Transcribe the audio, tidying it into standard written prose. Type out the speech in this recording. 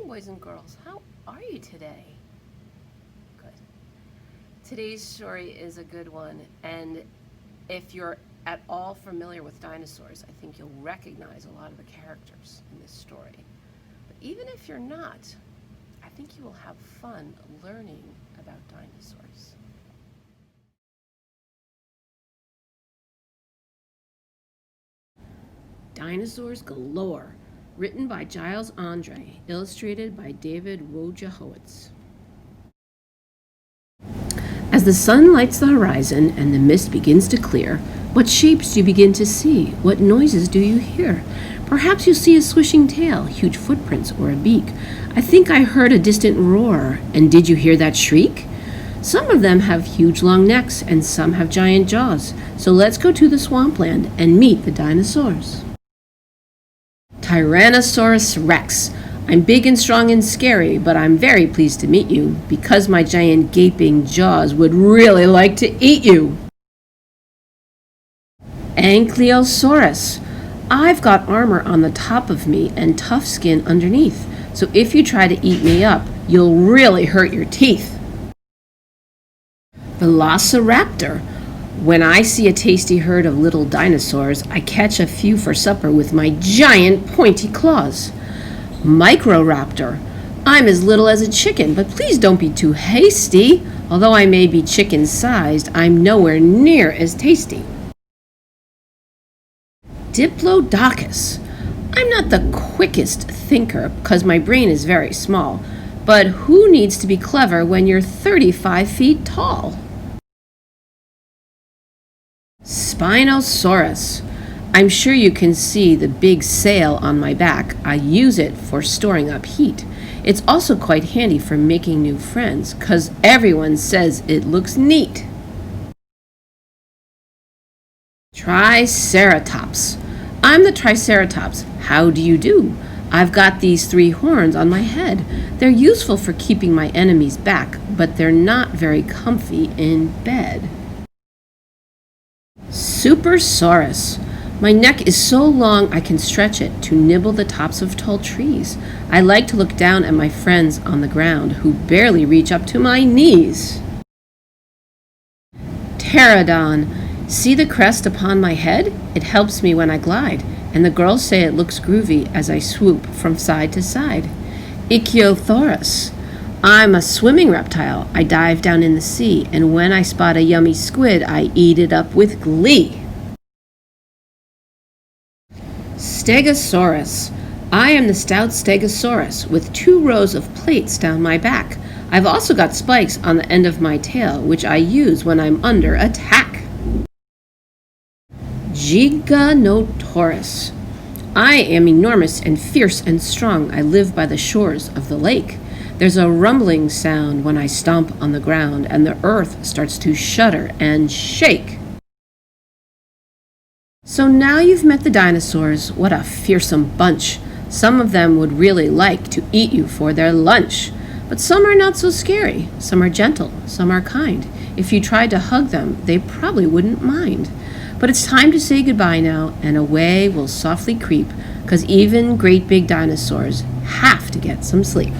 boys and girls. How are you today? Good. Today's story is a good one, and if you're at all familiar with dinosaurs, I think you'll recognize a lot of the characters in this story. But even if you're not, I think you will have fun learning about dinosaurs. Dinosaurs Galore, written by Giles Andreae, illustrated by David Wojciechowicz. As the sun lights the horizon and the mist begins to clear, what shapes do you begin to see? What noises do you hear? Perhaps you see a swishing tail, huge footprints, or a beak. I think I heard a distant roar. And did you hear that shriek? Some of them have huge long necks, and some have giant jaws. So let's go to the swampland and meet the dinosaurs. Tyrannosaurus Rex. I'm big and strong and scary, but I'm very pleased to meet you, because my giant gaping jaws would really like to eat you. Ankylosaurus. I've got armor on the top of me and tough skin underneath, so if you try to eat me up, you'll really hurt your teeth. Velociraptor. When I see a tasty herd of little dinosaurs, I catch a few for supper with my giant pointy claws. Microraptor. I'm as little as a chicken, but please don't be too hasty. Although I may be chicken-sized, I'm nowhere near as tasty. Diplodocus. I'm not the quickest thinker because my brain is very small, but who needs to be clever when you're 35 feet tall? Spinosaurus. I'm sure you can see the big sail on my back. I use it for storing up heat. It's also quite handy for making new friends, 'cause everyone says it looks neat. Triceratops. I'm the Triceratops. How do you do? I've got these 3 horns on my head. They're useful for keeping my enemies back, but they're not very comfy in bed. Supersaurus. My neck is so long I can stretch it to nibble the tops of tall trees. I like to look down at my friends on the ground who barely reach up to my knees. Pterodon. See the crest upon my head? It helps me when I glide, and the girls say it looks groovy as I swoop from side to side. Ichiothorus. I'm a swimming reptile. I dive down in the sea, and when I spot a yummy squid, I eat it up with glee. Stegosaurus. I am the stout Stegosaurus with 2 rows of plates down my back. I've also got spikes on the end of my tail, which I use when I'm under attack. Giganotosaurus. I am enormous and fierce and strong. I live by the shores of the lake. There's a rumbling sound when I stomp on the ground, and the earth starts to shudder and shake. So now you've met the dinosaurs. What a fearsome bunch. Some of them would really like to eat you for their lunch. But some are not so scary. Some are gentle. Some are kind. If you tried to hug them, they probably wouldn't mind. But it's time to say goodbye now, and away we'll softly creep, 'cause even great big dinosaurs have to get some sleep.